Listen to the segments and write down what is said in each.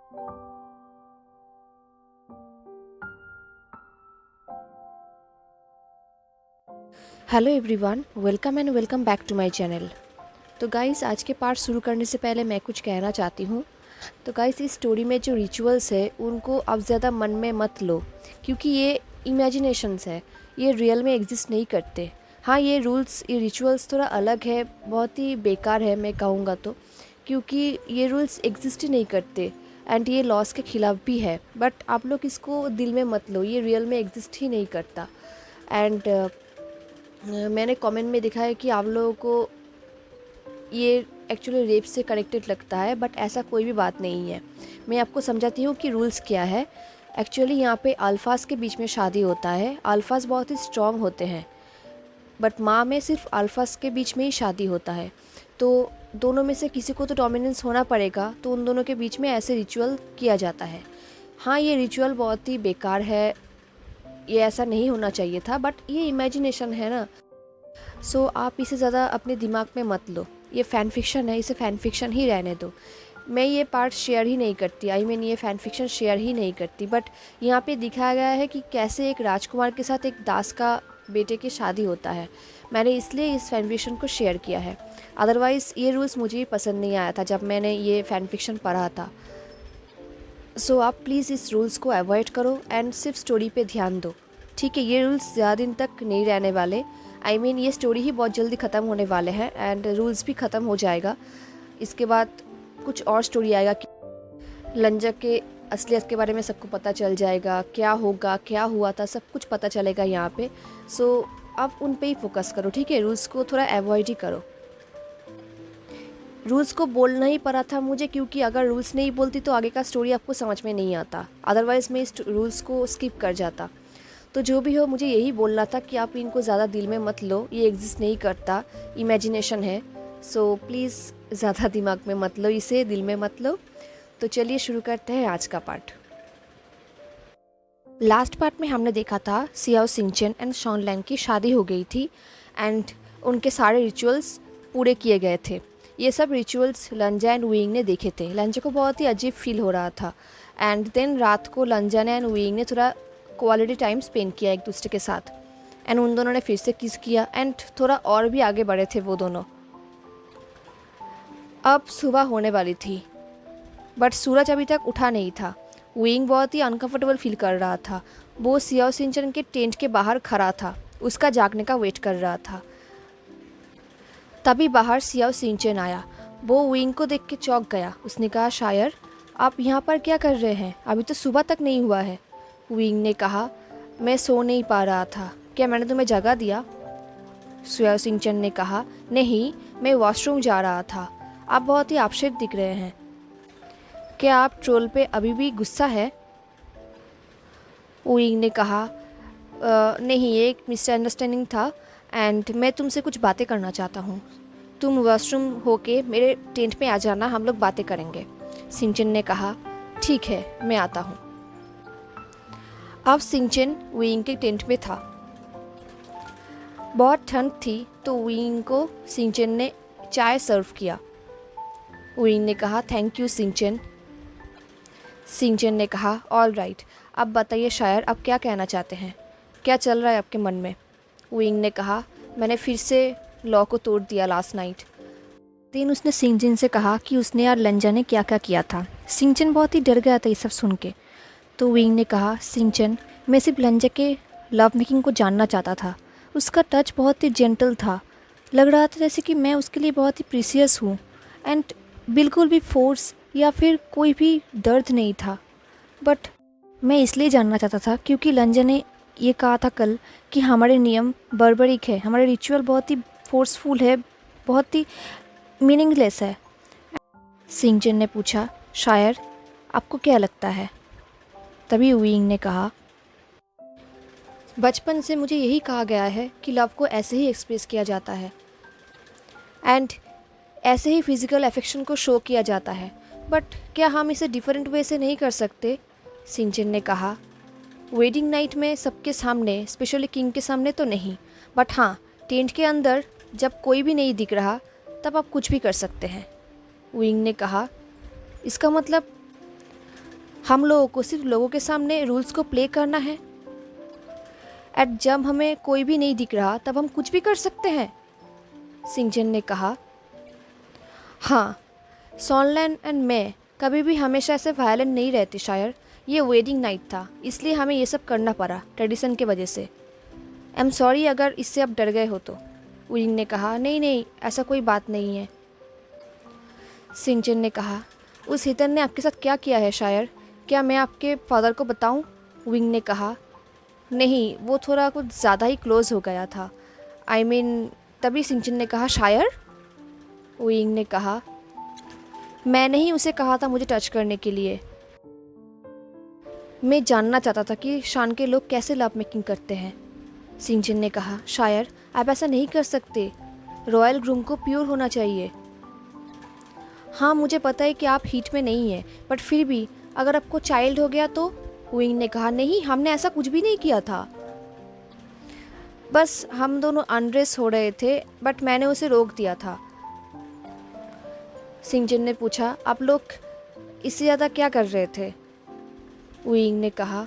Hello everyone, welcome back to my channel. तो guys, आज के पार्ट शुरू करने से पहले मैं कुछ कहना चाहती हूँ। तो गाइस, इस स्टोरी में जो रिचुअल्स है उनको आप ज़्यादा मन में मत लो, क्योंकि ये इमेजिनेशंस है, ये रियल में एग्जिस्ट नहीं करते। हाँ, ये रूल्स, ये रिचुअल्स थोड़ा अलग है, बहुत ही बेकार है मैं कहूँगा तो, क्योंकि ये रूल्स एग्जिस्ट ही नहीं करते एंड ये लॉस के ख़िलाफ़ भी है। बट आप लोग इसको दिल में मत लो, ये रियल में एग्जिस्ट ही नहीं करता। एंड मैंने कमेंट में देखा है कि आप लोगों को ये एक्चुअली रेप से कनेक्टेड लगता है, बट ऐसा कोई भी बात नहीं है। मैं आपको समझाती हूँ कि रूल्स क्या है। एक्चुअली यहाँ पे अल्फाज के बीच में शादी होता है। अल्फाज बहुत ही स्ट्रॉन्ग होते हैं, बट माँ में सिर्फ अल्फाज के बीच में ही शादी होता है। तो दोनों में से किसी को तो डोमिनेंस होना पड़ेगा, तो उन दोनों के बीच में ऐसे रिचुअल किया जाता है। हाँ, ये रिचुअल बहुत ही बेकार है, ये ऐसा नहीं होना चाहिए था, बट ये इमेजिनेशन है ना। सो आप इसे ज़्यादा अपने दिमाग में मत लो, ये फ़ैन फिक्शन है, इसे फ़ैन फिक्शन ही रहने दो। मैं ये पार्ट शेयर ही नहीं करती, ये फ़ैन फिक्शन शेयर ही नहीं करती। बट यहाँ पे दिखाया गया है कि कैसे एक राजकुमार के साथ एक दास का बेटे की शादी होता है। मैंने इसलिए इस फ़ैन फिक्शन को शेयर किया है। अदरवाइज़ ये रूल्स मुझे भी पसंद नहीं आया था जब मैंने ये फ़ैन फिक्शन पढ़ा था। सो आप प्लीज़ इस रूल्स को अवॉइड करो एंड सिर्फ स्टोरी पे ध्यान दो, ठीक है। ये रूल्स ज़्यादा दिन तक नहीं रहने वाले। ये स्टोरी ही बहुत जल्दी ख़त्म होने वाले हैं एंड रूल्स भी ख़त्म हो जाएगा। इसके बाद कुछ और स्टोरी आएगा कि लंजा के असलियत के बारे में सबको पता चल जाएगा, क्या होगा, क्या हुआ था, सब कुछ पता चलेगा यहाँ पे। सो आप उन पे ही फोकस करो, ठीक है। रूल्स को थोड़ा अवॉइड ही करो। रूल्स को बोलना ही पड़ा था मुझे, क्योंकि अगर रूल्स नहीं बोलती तो आगे का स्टोरी आपको समझ में नहीं आता। अदरवाइज़ मैं इस रूल्स को स्किप कर जाता। तो जो भी हो, मुझे यही बोलना था कि आप इनको ज़्यादा दिल में मत लो, ये एग्जिस्ट नहीं करता, इमेजिनेशन है। सो प्लीज़ ज़्यादा दिमाग में मत लो, इसे दिल में मत लो। तो चलिए शुरू करते हैं आज का पार्ट। लास्ट पार्ट में हमने देखा था Xiao Xingchen and Shawn Lang की शादी हो गई थी एंड उनके सारे रिचुअल्स पूरे किए गए थे। ये सब रिचुअल्स लंजा एंड वीइंग ने देखे थे। लंजा को बहुत ही अजीब फील हो रहा था एंड देन रात को लंजा एंड वीइंग ने थोड़ा क्वालिटी टाइम स्पेंड किया एक दूसरे के साथ एंड उन दोनों ने फिर से किस किया एंड थोड़ा और भी आगे बढ़े थे वो दोनों। अब सुबह होने वाली थी बट सूरज अभी तक उठा नहीं था। विंग बहुत ही अनकंफर्टेबल फील कर रहा था। वो सियाओ सिंचन के टेंट के बाहर खड़ा था, उसका जागने का वेट कर रहा था। तभी बाहर सियाओ सिंचन आया। वो विंग को देख के चौंक गया। उसने कहा, शायर आप यहाँ पर क्या कर रहे हैं? अभी तो सुबह तक नहीं हुआ है। विंग ने कहा, मैं सो नहीं पा रहा था, क्या मैंने तुम्हें जगा दिया? सियाओ सिंचन ने कहा, नहीं, मैं वॉशरूम जा रहा था। आप बहुत ही अपसेट दिख रहे हैं, क्या आप ट्रोल पे अभी भी गुस्सा है? विंग ने कहा, नहीं, ये एक मिसअंडरस्टैंडिंग था एंड मैं तुमसे कुछ बातें करना चाहता हूँ। तुम वॉशरूम होके मेरे टेंट में आ जाना, हम लोग बातें करेंगे। सिंचन ने कहा, ठीक है, मैं आता हूँ। अब सिंचन विंग के टेंट में था। बहुत ठंड थी तो विंग को सिंचन ने चाय सर्व किया। विंग ने कहा, थैंक यू सिंचन। सिंचन ने कहा, ऑल राइट, अब बताइए शायर, आप क्या कहना चाहते हैं? क्या चल रहा है आपके मन में? विंग ने कहा, मैंने फिर से लॉ को तोड़ दिया लास्ट नाइट। दिन उसने सिंचन से कहा कि उसने और लंजा ने क्या क्या किया था। सिंचन बहुत ही डर गया था ये सब सुन के। तो विंग ने कहा, सिंचन, मैं सिर्फ लंजा के लव मेकिंग को जानना चाहता था। उसका टच बहुत ही जेंटल था, लग रहा था जैसे कि मैं उसके लिए बहुत ही प्रीसियस हूँ एंड बिल्कुल भी फोर्स या फिर कोई भी दर्द नहीं था। बट मैं इसलिए जानना चाहता था क्योंकि लंजा ने ये कहा था कल कि हमारे नियम बर्बरिक है, हमारे रिचुअल बहुत ही फोर्सफुल है, बहुत ही मीनिंगलेस है। सिंचन ने पूछा, शायर आपको क्या लगता है? तभी विंग ने कहा, बचपन से मुझे यही कहा गया है कि लव को ऐसे ही एक्सप्रेस किया जाता है एंड ऐसे ही फिज़िकल अफेक्शन को शो किया जाता है। बट क्या हम इसे डिफरेंट वे से नहीं कर सकते? सिंचन ने कहा, वेडिंग नाइट में सबके सामने, स्पेशली किंग के सामने तो नहीं, बट हाँ, टेंट के अंदर जब कोई भी नहीं दिख रहा तब आप कुछ भी कर सकते हैं। विंग ने कहा, इसका मतलब हम लोगों को सिर्फ लोगों के सामने रूल्स को प्ले करना है। एट जब हमें कोई भी नहीं दिख रहा तब हम कुछ भी कर सकते हैं, सिंचन ने कहा। हाँ, सॉनलैंड एंड मैं कभी भी हमेशा ऐसे वायलेंट नहीं रहते शायर। ये वेडिंग नाइट था, इसलिए हमें ये सब करना पड़ा ट्रेडिशन के वजह से। आई एम सॉरी अगर इससे आप डर गए हो तो, विंग ने कहा। नहीं नहीं, ऐसा कोई बात नहीं है, सिंचन ने कहा। उस हितन ने आपके साथ क्या किया है शायर? क्या मैं आपके फादर को बताऊं? विंग ने कहा। नहीं, वो थोड़ा कुछ ज़्यादा ही क्लोज हो गया था। आई मीन, तभी सिंचन ने कहा शायर? विंग ने कहा। मैंने ही उसे कहा था मुझे टच करने के लिए। मैं जानना चाहता था कि शान के लोग कैसे लव मेकिंग करते हैं, सिंचन ने कहा। शायर, आप ऐसा नहीं कर सकते, रॉयल ग्रूम को प्योर होना चाहिए। हाँ, मुझे पता है कि आप हीट में नहीं हैं, बट फिर भी अगर आपको चाइल्ड हो गया तो, विंग ने कहा। नहीं, हमने ऐसा कुछ भी नहीं किया था, बस हम दोनों अनड्रेस हो रहे थे, बट मैंने उसे रोक दिया था। सिंचन ने पूछा, आप लोग इससे ज़्यादा क्या कर रहे थे? विंग ने कहा।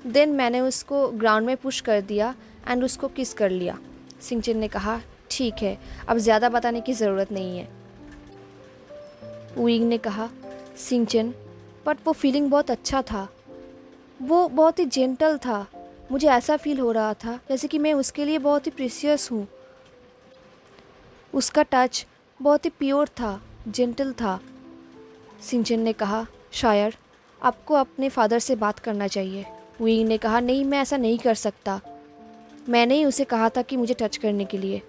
देन मैंने उसको ग्राउंड में पुश कर दिया एंड उसको किस कर लिया, सिंचन ने कहा। ठीक है, अब ज़्यादा बताने की ज़रूरत नहीं है, विंग ने कहा। सिंचन, बट वो फीलिंग बहुत अच्छा था, वो बहुत ही जेंटल था। मुझे ऐसा फील हो रहा था जैसे कि मैं उसके लिए बहुत ही प्रीशियस हूँ। उसका टच बहुत ही प्योर था, जेंटल था, सिंचन ने कहा। शायर, आपको अपने फादर से बात करना चाहिए, विंग ने कहा। नहीं, मैं ऐसा नहीं कर सकता, मैंने ही उसे कहा था कि मुझे टच करने के लिए।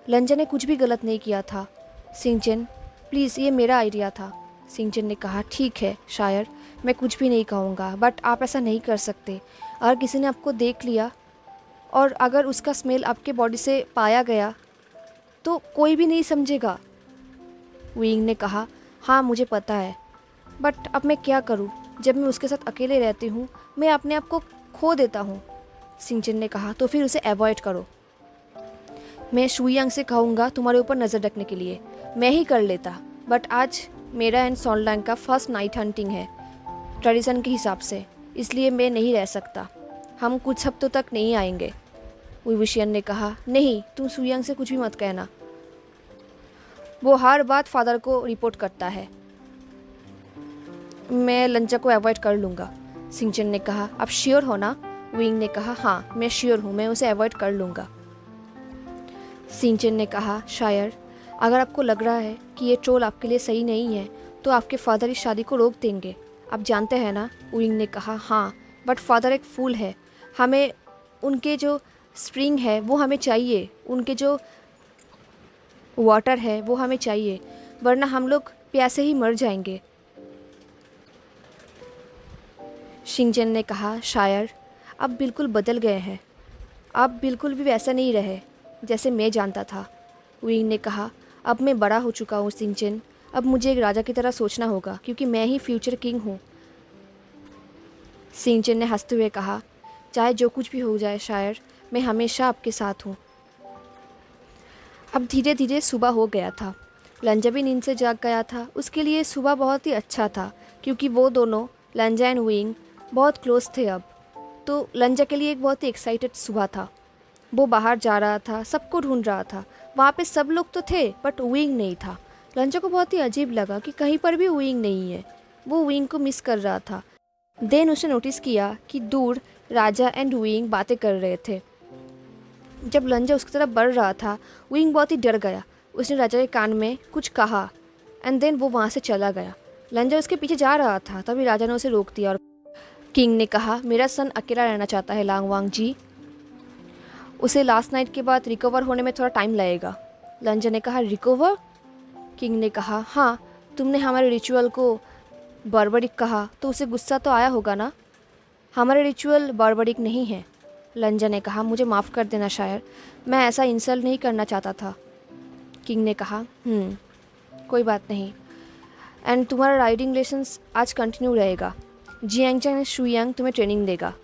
लंजा ने कुछ भी गलत नहीं किया था, सिंचन प्लीज़, ये मेरा आइडिया था, सिंचन ने कहा। ठीक है शायर, मैं कुछ भी नहीं कहूँगा, बट आप ऐसा नहीं कर सकते। अगर किसी ने आपको देख लिया और अगर उसका स्मेल आपके बॉडी से पाया गया तो कोई भी नहीं समझेगा, विंग ने कहा। हाँ, मुझे पता है, बट अब मैं क्या करूँ? जब मैं उसके साथ अकेले रहती हूँ मैं अपने आप को खो देता हूँ, सिंचन ने कहा। तो फिर उसे अवॉइड करो। मैं शुयांग से कहूँगा तुम्हारे ऊपर नज़र रखने के लिए, मैं ही कर लेता, बट आज मेरा एंड सॉनलैंग का फर्स्ट नाइट हंटिंग है ट्रेडिशन के हिसाब से, इसलिए मैं नहीं रह सकता। हम कुछ हफ्तों तक नहीं आएंगे, विविशियन ने कहा। नहीं, तुम शुयांग से कुछ भी मत कहना, वो हर बात फादर को रिपोर्ट करता है। मैं लंचा को अवॉइड कर लूँगा, सिंचन ने कहा। आप श्योर हो ना? विंग ने कहा। हाँ, मैं श्योर हूँ, मैं उसे अवॉइड कर लूँगा, सिंचन ने कहा। शायर, अगर आपको लग रहा है कि ये ट्रोल आपके लिए सही नहीं है तो आपके फादर इस शादी को रोक देंगे, आप जानते हैं ना, विंग ने कहा। हाँ, बट फादर एक फूल है, हमें उनके जो स्प्रिंग है वो हमें चाहिए, उनके जो वाटर है वो हमें चाहिए, वरना हम लोग प्यासे ही मर जाएंगे, सिंचन ने कहा। शायर, अब बिल्कुल बदल गए हैं, अब बिल्कुल भी वैसा नहीं रहे जैसे मैं जानता था, विंग ने कहा। अब मैं बड़ा हो चुका हूँ सिंचन, अब मुझे एक राजा की तरह सोचना होगा क्योंकि मैं ही फ्यूचर किंग हूँ, सिंचन ने हंसते हुए कहा। चाहे जो कुछ भी हो जाए शायर, मैं हमेशा आपके साथ हूँ। अब धीरे धीरे सुबह हो गया था, लंजा भी नींद से जाग गया था। उसके लिए सुबह बहुत ही अच्छा था क्योंकि वो दोनों, लंजा एंड विंग, बहुत क्लोज थे अब। तो लंजा के लिए एक बहुत ही एक्साइटेड सुबह था। वो बाहर जा रहा था, सबको ढूंढ रहा था। वहाँ पे सब लोग तो थे बट विंग नहीं था। लंजा को बहुत ही अजीब लगा कि कहीं पर भी विंग नहीं है, वो विंग को मिस कर रहा था। देन उसने नोटिस किया कि दूर राजा एंड विंग बातें कर रहे थे। जब लंजा उसकी तरफ बढ़ रहा था, विंग बहुत ही डर गया। उसने राजा के कान में कुछ कहा एंड देन वो वहाँ से चला गया। लंजा उसके पीछे जा रहा था, तभी राजा ने उसे रोक दिया और किंग ने कहा, मेरा सन अकेला रहना चाहता है लांग वांग जी, उसे लास्ट नाइट के बाद रिकवर होने में थोड़ा टाइम लगेगा। लंजा ने कहा। रिकवर? किंग ने कहा। हाँ, तुमने हमारे रिचुअल को बार्बरिक कहा तो उसे गुस्सा तो आया होगा ना। हमारे रिचुअल बार्बरिक नहीं है, लंजा ने कहा। मुझे माफ़ कर देना शायर, मैं ऐसा इंसल्ट नहीं करना चाहता था, किंग ने कहा। कोई बात नहीं, एंड तुम्हारा राइडिंग लेसन्स आज कंटिन्यू रहेगा। जियांगचैंग एंड शुयांग तुम्हें ट्रेनिंग देगा।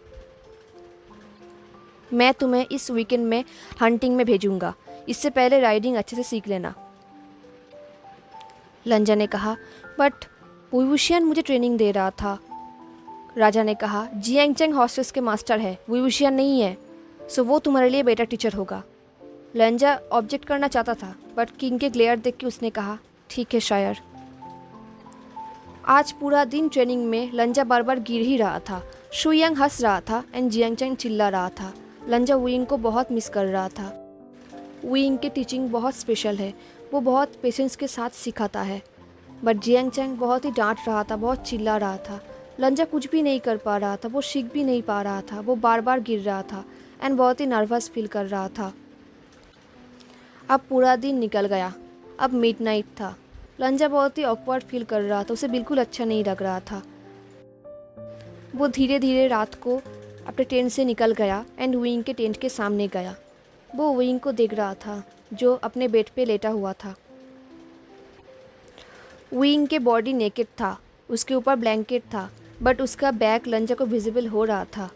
मैं तुम्हें इस वीकेंड में हंटिंग में भेजूंगा, इससे पहले राइडिंग अच्छे से सीख लेना, लंजा ने कहा। बट वुशियन मुझे ट्रेनिंग दे रहा था, राजा ने कहा, जियांग चैंग हॉस्टल्स के मास्टर है, वुशियन नहीं है, सो वो तुम्हारे लिए बेटर टीचर होगा। लंजा ऑब्जेक्ट करना चाहता था, बट किंग के ग्लेयर देख के उसने कहा, ठीक है शायर। आज पूरा दिन ट्रेनिंग में लंजा बार बार गिर ही रहा था। शुयांग हंस रहा था एंड जियांग चैंग चिल्ला रहा था। लंजा वुयिंग को बहुत मिस कर रहा था। वुयिंग की टीचिंग बहुत स्पेशल है, वो बहुत पेशेंस के साथ सिखाता है, बट जियांग चैंग बहुत ही डांट रहा था, बहुत चिल्ला रहा था। लंजा कुछ भी नहीं कर पा रहा था, वो सीख भी नहीं पा रहा था, वो बार बार गिर रहा था एंड बहुत ही नर्वस फील कर रहा था। अब पूरा दिन निकल गया, अब मिडनाइट था। लंजा बहुत ही ऑकवर्ड फील कर रहा था, उसे बिल्कुल अच्छा नहीं लग रहा था। वो धीरे धीरे रात को अपने टेंट से निकल गया एंड वुयिंग के टेंट के सामने गया। वो वुयिंग को देख रहा था जो अपने बेड पे लेटा हुआ था। वुयिंग के बॉडी नेकेड था, उसके ऊपर ब्लैंकेट था, बट उसका बैक लंजा को विजिबल हो रहा था।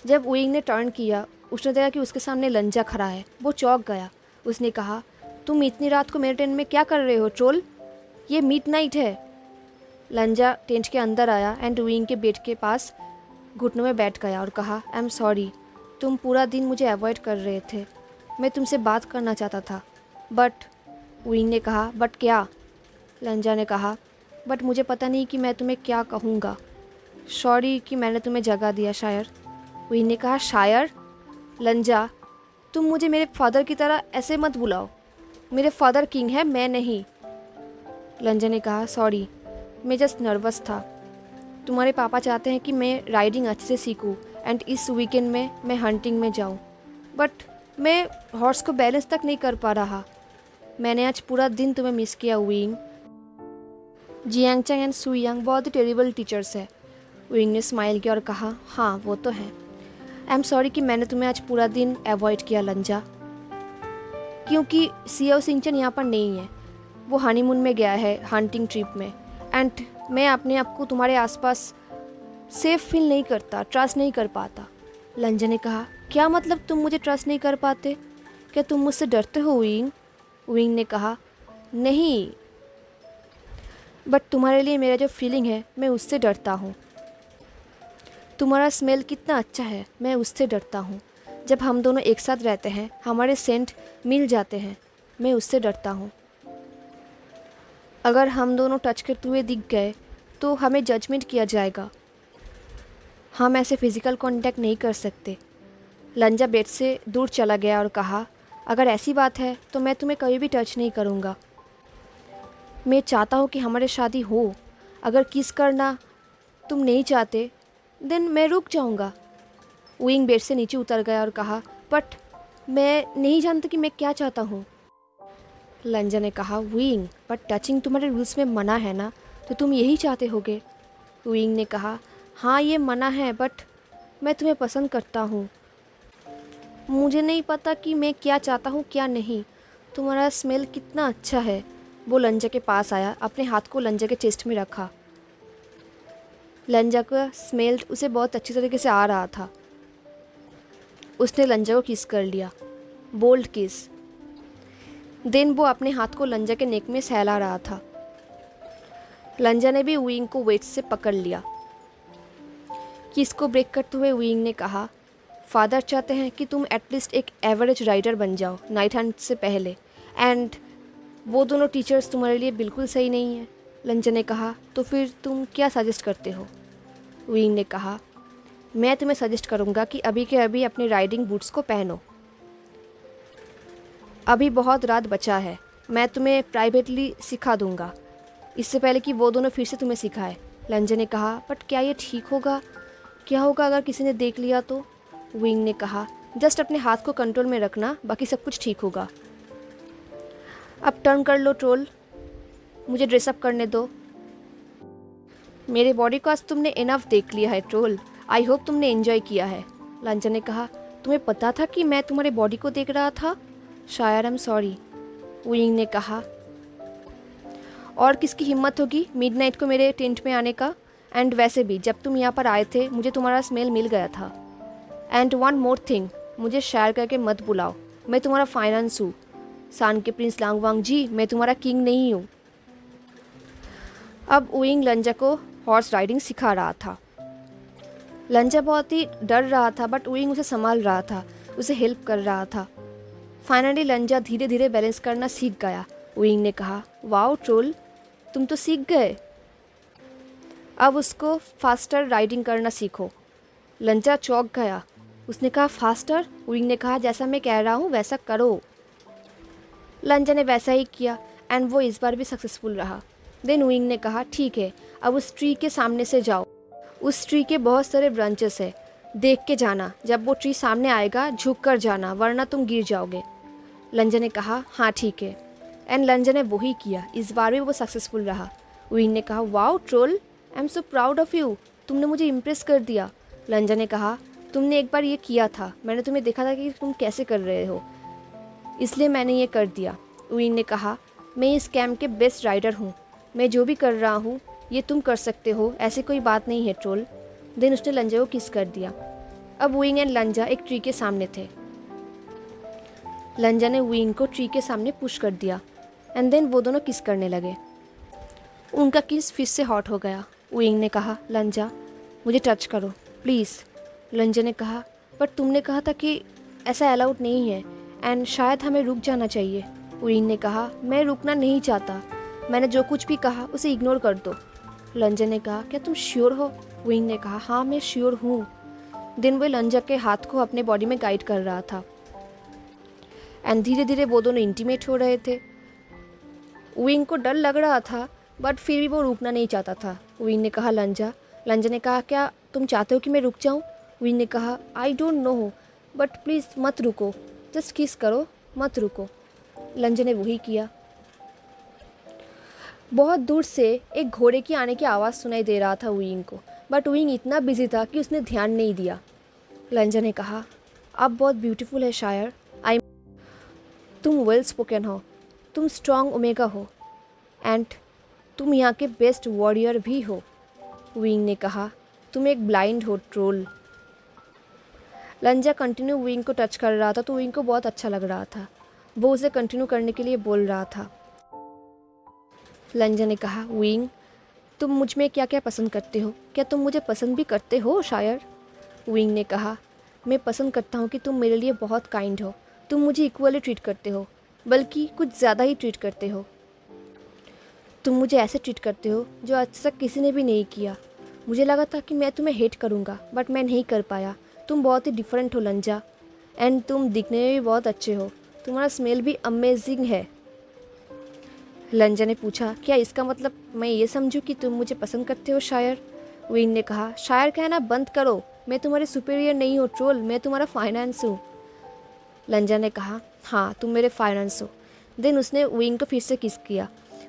जब वुयिंग ने टर्न किया, उसने देखा कि उसके सामने लंजा खड़ा है। वो चौंक गया। उसने कहा, तुम इतनी रात को मेरे टेंट में क्या कर रहे हो ट्रोल? ये मिडनाइट है। लंजा टेंट के अंदर आया एंड वुयिंग के बेड के पास घुटनों में बैठ गया और कहा, आई एम सॉरी, तुम पूरा दिन मुझे अवॉइड कर रहे थे, मैं तुमसे बात करना चाहता था। बट वुयिंग ने कहा, बट क्या? लंजा ने कहा, बट मुझे पता नहीं कि मैं तुम्हें क्या कहूँगा। सॉरी कि मैंने तुम्हें जगा दिया शायर। वुयिंग ने कहा, शायर? लंजा, तुम मुझे मेरे फादर की तरह ऐसे मत बुलाओ, मेरे फादर किंग है, मैं नहीं। लंजा ने कहा, सॉरी, मैं जस्ट नर्वस था। तुम्हारे पापा चाहते हैं कि मैं राइडिंग अच्छे से सीखूं एंड इस वीकेंड में मैं हंटिंग में जाऊं, बट मैं हॉर्स को बैलेंस तक नहीं कर पा रहा। मैंने आज पूरा दिन तुम्हें मिस किया वुयिंग। जियांग चैंग एंड शुयांग बहुत ही टेरिबल टीचर्स है। वुयिंग ने स्माइल किया और कहा, हाँ वो तो है। आई एम सॉरी कि मैंने तुम्हें आज पूरा दिन अवॉइड किया लंजा, क्योंकि सियाओ सिंचन यहाँ पर नहीं है, वो हनीमून में गया है हंटिंग ट्रिप में, एंड मैं अपने आप को तुम्हारे आसपास सेफ फील नहीं करता, ट्रस्ट नहीं कर पाता। लंजा ने कहा, क्या मतलब तुम मुझे ट्रस्ट नहीं कर पाते? क्या तुम मुझसे डरते हो वुयिंग? वुयिंग ने कहा, नहीं, बट तुम्हारे लिए मेरा जो फीलिंग है मैं उससे डरता हूँ। तुम्हारा स्मेल कितना अच्छा है, मैं उससे डरता हूँ। जब हम दोनों एक साथ रहते हैं हमारे सेंट मिल जाते हैं, मैं उससे डरता हूँ। अगर हम दोनों टच करते हुए दिख गए तो हमें जजमेंट किया जाएगा। हम ऐसे फिज़िकल कांटेक्ट नहीं कर सकते। लंजा बेड से दूर चला गया और कहा, अगर ऐसी बात है तो मैं तुम्हें कभी भी टच नहीं करूँगा। मैं चाहता हूँ कि हमारी शादी हो। अगर किस करना तुम नहीं चाहते देन मैं रुक जाऊँगा। वुयिंग बेड से नीचे उतर गया और कहा, बट मैं नहीं जानता कि मैं क्या चाहता हूँ। लंजा ने कहा, वुयिंग, बट टचिंग तुम्हारे रूल्स में मना है ना, तो तुम यही चाहते होगे। वुयिंग ने कहा, हाँ ये मना है, बट मैं तुम्हें पसंद करता हूँ। मुझे नहीं पता कि मैं क्या चाहता हूँ क्या नहीं। तुम्हारा स्मेल कितना अच्छा है। वो लंजा के पास आया, अपने हाथ को लंजा के चेस्ट में रखा। लंजा का स्मेल उसे बहुत अच्छी तरीके से आ रहा था। उसने लंजा को किस कर लिया, बोल्ड किस। देन वो अपने हाथ को लंजा के नेक में सहला रहा था। लंजा ने भी वुयिंग को वेट से पकड़ लिया। किस को ब्रेक करते हुए वुयिंग ने कहा, फादर चाहते हैं कि तुम एटलीस्ट एक एवरेज राइडर बन जाओ नाइट हंट से पहले, एंड वो दोनों टीचर्स तुम्हारे लिए बिल्कुल सही नहीं है। लंजा ने कहा, तो फिर तुम क्या सजेस्ट करते हो? वुयिंग ने कहा, मैं तुम्हें सजेस्ट करूँगा कि अभी के अभी अपने राइडिंग बूट्स को पहनो। अभी बहुत रात बचा है, मैं तुम्हें प्राइवेटली सिखा दूँगा इससे पहले कि वो दोनों फिर से तुम्हें सिखाए। लंजा ने कहा, बट क्या ये ठीक होगा? क्या होगा अगर किसी ने देख लिया तो? वुयिंग ने कहा, जस्ट अपने हाथ को कंट्रोल में रखना, बाकी सब कुछ ठीक होगा। अब टर्न कर लो ट्रोल, मुझे ड्रेसअप करने दो। मेरे बॉडी को आज तुमने इनफ देख लिया है ट्रोल, आई होप तुमने एंजॉय किया है। लंजा ने कहा, तुम्हें पता था कि मैं तुम्हारे बॉडी को देख रहा था? शायर, आई एम सॉरी। वुयिंग ने कहा, और किसकी हिम्मत होगी मिडनाइट को मेरे टेंट में आने का? एंड वैसे भी जब तुम यहाँ पर आए थे मुझे तुम्हारा स्मेल मिल गया था। एंड वन मोर थिंग, मुझे शायर करके मत बुलाओ, मैं तुम्हारा फाइनेंस हूँ। सान के प्रिंस लांगवांग जी, मैं तुम्हारा किंग नहीं हूँ। अब वुयिंग लंजा को हॉर्स राइडिंग सिखा रहा था। लंजा बहुत ही डर रहा था, बट उइंग उसे संभाल रहा था, उसे हेल्प कर रहा था। फाइनली लंजा धीरे धीरे बैलेंस करना सीख गया। उइंग ने कहा, वाओ ट्रोल, तुम तो सीख गए, अब उसको फास्टर राइडिंग करना सीखो। लंजा चौंक गया। उसने कहा, फास्टर? उइंग ने कहा, जैसा मैं कह रहा हूँ वैसा करो। लंजा ने वैसा ही किया एंड वो इस बार भी सक्सेसफुल रहा। देन उइंग ने कहा, ठीक है, अब उस ट्री के सामने से जाओ। उस ट्री के बहुत सारे ब्रांचेस है, देख के जाना, जब वो ट्री सामने आएगा झुक कर जाना, वरना तुम गिर जाओगे। लंजा ने कहा, हाँ ठीक है। एंड लंजा ने वही किया। इस बार भी वो सक्सेसफुल रहा। उइंग ने कहा, wow troll, I am so proud of you, तुमने मुझे इम्प्रेस कर दिया। लंजा ने कहा, तुमने एक बार ये किया था, मैंने तुम्हें देखा था कि तुम कैसे कर रहे हो, इसलिए मैंने ये कर दिया। उइंग ने कहा, मैं इस कैंप के बेस्ट राइडर हूँ, मैं जो भी कर रहा हूँ ये तुम कर सकते हो, ऐसी कोई बात नहीं है ट्रोल। देन उसने लंजा को किस कर दिया। अब उइंग एंड लंजा एक ट्री के सामने थे। लंजा ने उइंग को ट्री के सामने पुश कर दिया एंड देन वो दोनों किस करने लगे। उनका किस फिर से हॉट हो गया। उइंग ने कहा, लंजा मुझे टच करो प्लीज़। लंजा ने कहा, पर तुमने कहा था कि ऐसा अलाउड नहीं है एंड शायद हमें रुक जाना चाहिए। उइंग ने कहा, मैं रुकना नहीं चाहता, मैंने जो कुछ भी कहा उसे इग्नोर कर दो। लंजा ने कहा, क्या तुम श्योर हो? उइंग ने कहा, हाँ मैं श्योर हूँ। दिन वो लंजा के हाथ को अपने बॉडी में गाइड कर रहा था एंड धीरे धीरे वो दोनों इंटीमेट हो रहे थे। उइंग को डर लग रहा था, बट फिर भी वो रुकना नहीं चाहता था। उइंग ने कहा, लंजा ने कहा, क्या तुम चाहते हो कि मैं रुक जाऊँ? उइंग ने कहा, I don't know, but please मत रुको, जस्ट किस करो, मत रुको। लंजा ने वही किया। बहुत दूर से एक घोड़े की आने की आवाज़ सुनाई दे रहा था उइंग को, बट उइंग इतना बिजी था कि उसने ध्यान नहीं दिया। लंजा ने कहा, आप बहुत ब्यूटीफुल है शायर, तुम वेल स्पोकन हो, तुम स्ट्रॉन्ग ओमेगा हो एंड तुम यहाँ के बेस्ट वॉरियर भी हो। उइंग ने कहा, तुम एक ब्लाइंड हो ट्रोल। लंजा कंटिन्यू उइंग को टच कर रहा था, तो उइंग को बहुत अच्छा लग रहा था, वो उसे कंटिन्यू करने के लिए बोल रहा था। लंजा ने कहा, उइंग तुम मुझ में क्या क्या पसंद करते हो, क्या तुम मुझे पसंद भी करते हो शायर? उइंग ने कहा, मैं पसंद करता हूँ कि तुम मेरे लिए बहुत काइंड हो, तुम मुझे इक्वली ट्रीट करते हो, बल्कि कुछ ज़्यादा ही ट्रीट करते हो। तुम मुझे ऐसे ट्रीट करते हो जो आज तक किसी ने भी नहीं किया। मुझे लगा था कि मैं तुम्हें हेट करूँगा, बट मैं नहीं कर पाया। तुम बहुत ही डिफरेंट हो लंजा, एंड तुम दिखने में भी बहुत अच्छे हो, तुम्हारा स्मेल भी अमेजिंग है। लंजा ने पूछा, क्या इसका मतलब मैं ये समझूं कि तुम मुझे पसंद करते हो शायर? उइंग ने कहा, शायर कहना बंद करो, मैं तुम्हारे सुपीरियर नहीं हूँ ट्रोल, मैं तुम्हारा फाइनेंस हूँ। लंजा ने कहा, हाँ तुम मेरे फाइनेंस हो। देन उसने उइंग को फिर से किस किया।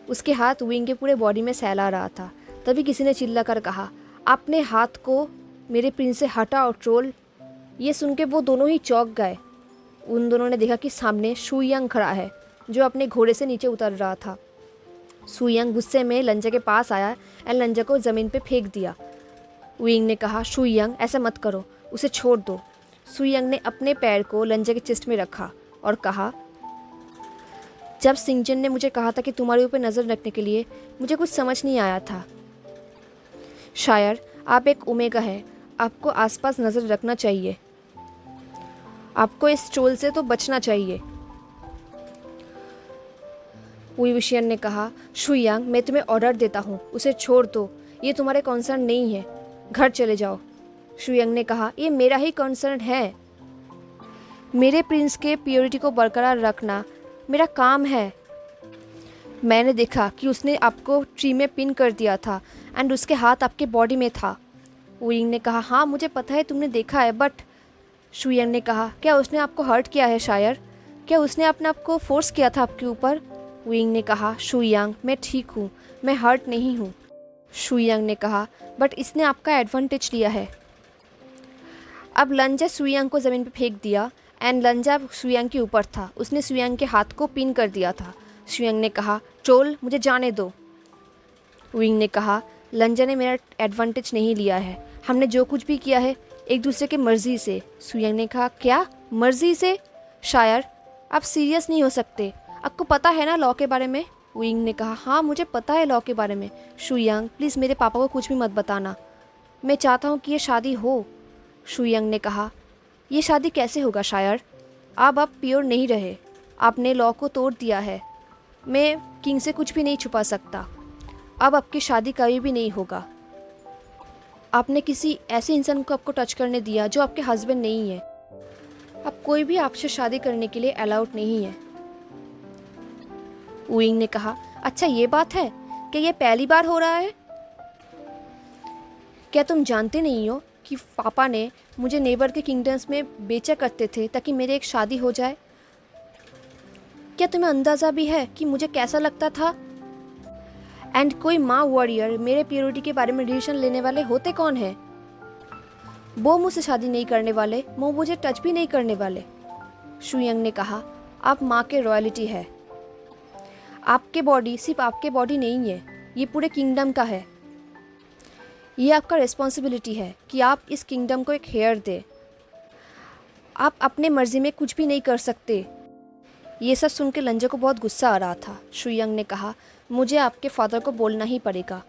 उसके हाथ उइंग के पूरे बॉडी में सहला रहा था। तभी किसी ने चिल्ला कर कहा, अपने हाथ को मेरे प्रिंस से हटाओ ट्रोल। ये सुन के वो दोनों ही चौंक गए। उन दोनों ने देखा कि सामने शुयांग खड़ा है, जो अपने घोड़े से नीचे उतर रहा था। शुयांग गुस्से में लंजा के पास आया एंड लंजा को ज़मीन पे फेंक दिया। उइंग ने कहा, शुयांग ऐसा मत करो, उसे छोड़ दो। शुयांग ने अपने पैर को लंजा के चेस्ट में रखा और कहा, जब सिंजन ने मुझे कहा था कि तुम्हारे ऊपर नज़र रखने के लिए, मुझे कुछ समझ नहीं आया था। शायर आप एक ओमेगा है, आपको आसपास नज़र रखना चाहिए, आपको इस ट्रोल से तो बचना चाहिए। उइविशियन ने कहा, शुयांग मैं तुम्हें ऑर्डर देता हूँ, उसे छोड़ दो, ये तुम्हारे कंसर्न नहीं है, घर चले जाओ। शुयांग ने कहा, ये मेरा ही कंसर्न है, मेरे प्रिंस के प्योरिटी को बरकरार रखना मेरा काम है। मैंने देखा कि उसने आपको ट्री में पिन कर दिया था एंड उसके हाथ आपके बॉडी में था। उइंग ने कहा, हाँ मुझे पता है, तुमने देखा है, बट शुयांग ने कहा, क्या उसने आपको हर्ट किया है शायर? क्या उसने अपने आप को फोर्स किया था आपके ऊपर? उइंग ने कहा, शुयांग मैं ठीक हूँ, मैं हर्ट नहीं हूँ। शुयांग ने कहा, बट इसने आपका एडवांटेज लिया है। अब लंजा शुयांग को ज़मीन पर फेंक दिया एंड लंजा शुयांग के ऊपर था, उसने शुयांग के हाथ को पिन कर दिया था। शुयांग ने कहा, ट्रोल मुझे जाने दो। उइंग ने कहा, लंजा ने मेरा एडवांटेज नहीं लिया है, हमने जो कुछ भी किया है एक दूसरे की मर्ज़ी से। शुयांग ने कहा, क्या मर्ज़ी से? शायर आप सीरियस नहीं हो सकते, आपको पता है ना लॉ के बारे में? उइंग ने कहा, हाँ मुझे पता है लॉ के बारे में। शुयांग प्लीज़ मेरे पापा को कुछ भी मत बताना। मैं चाहता हूँ कि ये शादी हो। शुयंग ने कहा, ये शादी कैसे होगा शायर? अब आप प्योर नहीं रहे, आपने लॉ को तोड़ दिया है। मैं किंग से कुछ भी नहीं छुपा सकता। अब आपकी शादी कभी भी नहीं होगा। आपने किसी ऐसे इंसान को आपको टच करने दिया जो आपके हस्बैंड नहीं है। अब कोई भी आपसे शादी करने के लिए अलाउड नहीं है। वुइंग ने कहा, अच्छा ये बात है कि ये पहली बार हो रहा है? क्या तुम जानते नहीं हो कि पापा ने मुझे नेबर के किंगडम्स में बेचा करते थे ताकि मेरी एक शादी हो जाए? क्या तुम्हें अंदाज़ा भी है कि मुझे कैसा लगता था? एंड कोई माँ वॉरियर मेरे प्योरिटी के बारे में डिसीजन लेने वाले होते कौन है? वो मुझसे शादी नहीं करने वाले, वो मुझे टच भी नहीं करने वाले। शुयंग ने कहा, आप माँ के रॉयल्टी है। आपके बॉडी सिर्फ आपके बॉडी नहीं है, ये पूरे किंगडम का है। ये आपका रिस्पॉन्सिबिलिटी है कि आप इस किंगडम को एक हेयर दें। आप अपने मर्जी में कुछ भी नहीं कर सकते। ये सब सुन के लंजा को बहुत गुस्सा आ रहा था। शुयंग ने कहा, मुझे आपके फादर को बोलना ही पड़ेगा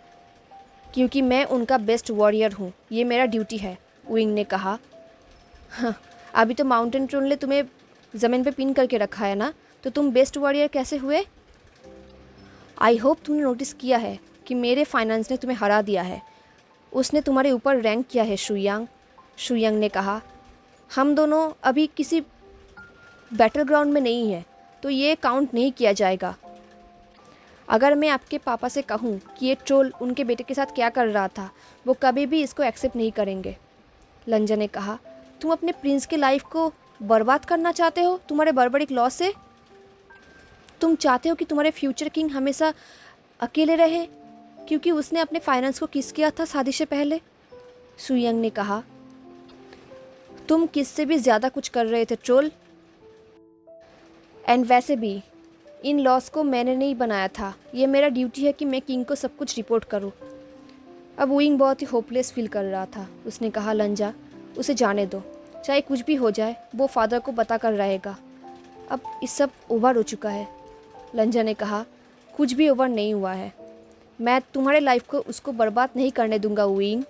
क्योंकि मैं उनका बेस्ट वॉरियर हूँ, ये मेरा ड्यूटी है। वुइंग ने कहा, हाँ, अभी तो माउंटेन ट्रोन ने तुम्हें ज़मीन पे पिन करके रखा है ना, तो तुम बेस्ट वॉरियर कैसे हुए? आई होप तुमने नोटिस किया है कि मेरे फाइनेंस ने तुम्हें हरा दिया है। उसने तुम्हारे ऊपर रैंक किया है शुयांग। शुयांग ने कहा, हम दोनों अभी किसी बैटल ग्राउंड में नहीं है, तो ये काउंट नहीं किया जाएगा। अगर मैं आपके पापा से कहूँ कि ये ट्रोल उनके बेटे के साथ क्या कर रहा था, वो कभी भी इसको एक्सेप्ट नहीं करेंगे। लंजा ने कहा, तुम अपने प्रिंस की लाइफ को बर्बाद करना चाहते हो तुम्हारे बर्बरिक लॉ से? तुम चाहते हो कि तुम्हारे फ्यूचर किंग हमेशा अकेले रहे क्योंकि उसने अपने फाइनेंस को किस किया था शादी से पहले? शुयांग ने कहा, तुम किससे भी ज़्यादा कुछ कर रहे थे ट्रोल। एंड वैसे भी इन लॉस को मैंने नहीं बनाया था, ये मेरा ड्यूटी है कि मैं किंग को सब कुछ रिपोर्ट करूं। अब वुइंग बहुत ही होपलेस फील कर रहा था। उसने कहा, लंजा, उसे जाने दो, चाहे कुछ भी हो जाए वो फादर को बता कर रहेगा। अब इस सब ओवर हो चुका है। लंजा ने कहा, कुछ भी ओवर नहीं हुआ है, मैं तुम्हारे लाइफ को उसको बर्बाद नहीं करने दूंगा। वुइंग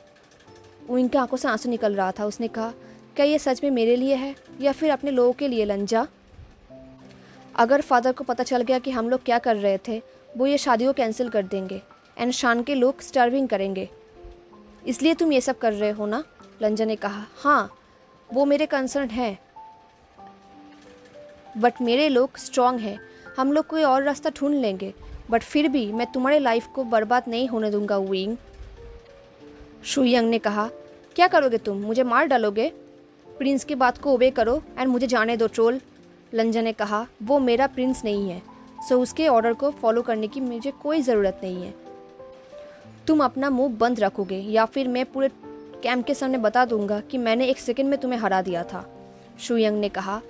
की आंखों से आंसू निकल रहा था। उसने कहा, क्या ये सच में मेरे लिए है या फिर अपने लोगों के लिए? लंजा, अगर फादर को पता चल गया कि हम लोग क्या कर रहे थे, वो ये शादी को कैंसिल कर देंगे एंड शान के लोग स्टार्विंग करेंगे। इसलिए तुम ये सब कर रहे हो ना? लंजा ने कहा, हाँ, वो मेरे कंसर्न है, बट मेरे लोग स्ट्रांग हैं, हम लोग कोई और रास्ता ढूंढ लेंगे, बट फिर भी मैं तुम्हारे लाइफ को बर्बाद नहीं होने दूंगा। वुइंग। शुयांग ने कहा, क्या करोगे तुम? मुझे मार डालोगे? प्रिंस की बात को ओबे करो एंड मुझे जाने दो ट्रोल। लंजा ने कहा, वो मेरा प्रिंस नहीं है, सो उसके ऑर्डर को फॉलो करने की मुझे कोई ज़रूरत नहीं है। तुम अपना मुंह बंद रखोगे या फिर मैं पूरे कैंप के सामने बता दूंगा कि मैंने एक सेकंड में तुम्हें हरा दिया था। शुयांग ने कहा,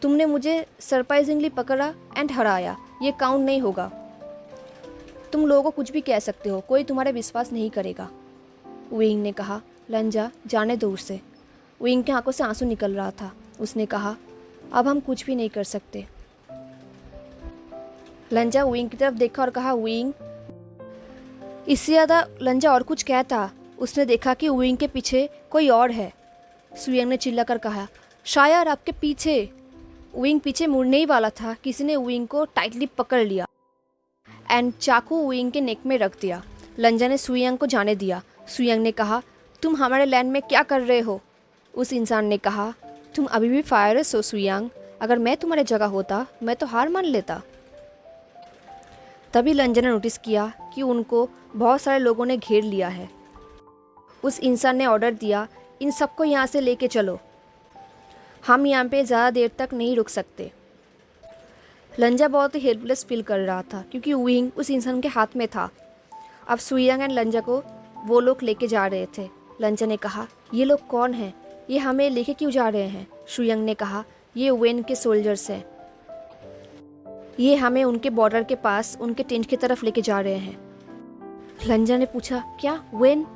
तुमने मुझे सरप्राइजिंगली पकड़ा एंड हराया, ये काउंट नहीं होगा। तुम लोगों को कुछ भी कह सकते हो, कोई तुम्हारे विश्वास नहीं करेगा। वुइंग ने कहा, लंजा, जाने दो उसे। वुइंग की आंखों से आंसू निकल रहा था। उसने कहा, अब हम कुछ भी नहीं कर सकते। लंजा वुइंग की तरफ देखा और कहा, वुइंग। इससे ज़्यादा लंजा और कुछ कहता, उसने देखा कि वुइंग के पीछे कोई और है। शुयांग ने चिल्लाकर कहा, शायर आपके पीछे। वुइंग पीछे मुड़ने ही वाला था, किसी ने वुइंग को टाइटली पकड़ लिया एंड चाकू वुइंग के नेक में रख दिया। लंजा ने शुयांग को जाने दिया। शुयांग ने कहा, तुम हमारे लैंड में क्या कर रहे हो? उस इंसान ने कहा, तुम अभी भी फायरस हो शुयांग, अगर मैं तुम्हारे जगह होता मैं तो हार मान लेता। तभी लंजा ने नोटिस किया कि उनको बहुत सारे लोगों ने घेर लिया है। उस इंसान ने ऑर्डर दिया, इन सबको यहाँ से लेके चलो, हम यहाँ पे ज़्यादा देर तक नहीं रुक सकते। लंजा बहुत ही हेल्पलेस फील कर रहा था क्योंकि वुइंग उस इंसान के हाथ में था। अब शुयांग एंड लंजा को वो लोग लेके जा रहे थे। लंजा ने कहा, ये लोग कौन हैं? ये हमें लेके क्यों जा रहे हैं? शुयांग ने कहा, ये वेन के सोल्जर्स हैं, ये हमें उनके बॉर्डर के पास उनके टेंट की तरफ लेके जा रहे हैं। लंजा ने पूछा, क्या वेन?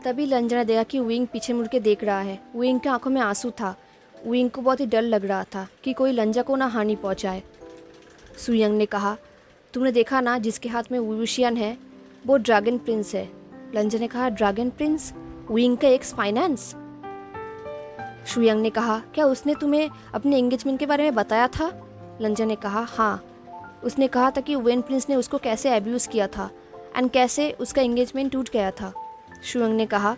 तभी लंजा ने देखा कि वुइंग पीछे मुड़ के देख रहा है। वुइंग की आंखों में आंसू था। वुइंग को बहुत ही डर लग रहा था कि कोई लंजा को ना हानि पहुंचाए। शुयांग ने कहा, तुमने देखा ना जिसके हाथ में वुशियन है, वो ड्रैगन प्रिंस है। लंजा ने कहा, ड्रैगन प्रिंस? विंग का एक्स फाइनेंस? शुयंग ने कहा, क्या उसने तुम्हें अपने एंगेजमेंट के बारे में बताया था? लंजन ने कहा, हाँ, उसने कहा था कि वेन प्रिंस ने उसको कैसे एब्यूज़ किया था एंड कैसे उसका एंगेजमेंट टूट गया था। शुयंग ने कहा,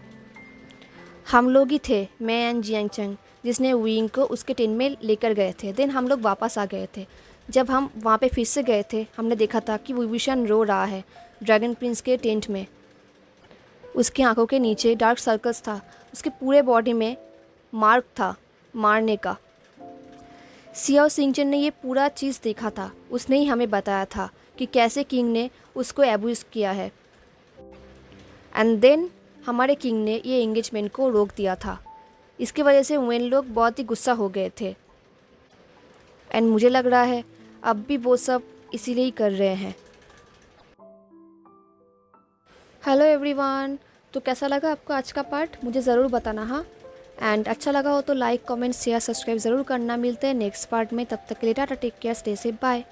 हम लोग ही थे, मैं एंड जियांग चंग, जिसने विंग को उसके टेंट में लेकर गए थे। देन हम लोग वापस आ गए थे। जब हम वहाँ पे फिर से गए थे, हमने देखा था कि विभूषण रो रहा है ड्रैगन प्रिंस के टेंट में। उसकी आंखों के नीचे डार्क सर्कल्स था, उसके पूरे बॉडी में मार्क था मारने का। सियाओ सिंचन ने ये पूरा चीज़ देखा था, उसने ही हमें बताया था कि कैसे किंग ने उसको एब्यूज़ किया है। एंड देन हमारे किंग ने ये एंगेजमेंट को रोक दिया था। इसकी वजह से वेन लोग बहुत ही गुस्सा हो गए थे एंड मुझे लग रहा है अब भी वो सब इसीलिए ही कर रहे हैं। हेलो एवरीवन, तो कैसा लगा आपको आज का पार्ट? मुझे ज़रूर बताना। हाँ, एंड अच्छा लगा हो तो लाइक, कमेंट, शेयर, सब्सक्राइब ज़रूर करना। मिलते हैं नेक्स्ट पार्ट में, तब तक के लिए tata, take care, stay safe, bye.